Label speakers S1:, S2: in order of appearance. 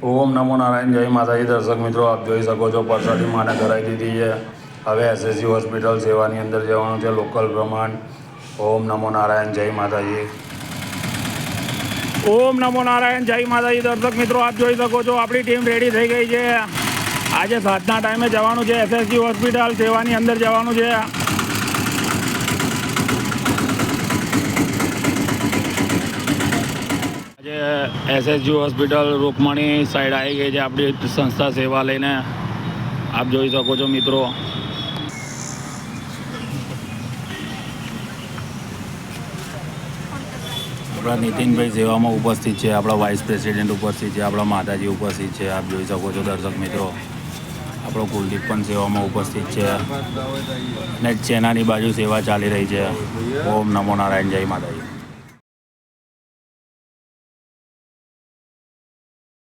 S1: ઓમ નમો નારાયણ. જય માતાજી. દર્શક મિત્રો, આપ જોઈ શકો છો પરસાદી માને કરાવી દીધી છે. હવે એસએસજી હોસ્પિટલ સેવાની અંદર જવાનું છે લોકલ પ્રમાણ. ઓમ નમો નારાયણ. જય માતાજી. ઓમ નમો નારાયણ. જય માતાજી. દર્શક મિત્રો, આપ જોઈ શકો છો આપણી ટીમ રેડી થઈ ગઈ છે. આજે સાંજના ટાઈમે જવાનું છે એસએસજી હોસ્પિટલ સેવાની અંદર જવાનું છે. એસએસજી હોસ્પિટલ રૂકમણી સાઈડ આવી ગઈ છે આપણી સંસ્થા સેવા લઈને. આપ જોઈ શકો છો મિત્રો. આપણા નીતિનભાઈ સેવામાં ઉપસ્થિત છે, આપણા વાઇસ પ્રેસિડેન્ટ ઉપસ્થિત છે, આપણા માતાજી ઉપસ્થિત છે. આપ જોઈ શકો છો દર્શક મિત્રો. આપણો કુલદીપ પણ સેવામાં ઉપસ્થિત છે અને ચેનાની બાજુ સેવા ચાલી રહી છે. ઓમ નમો નારાયણ. જય માતાજી.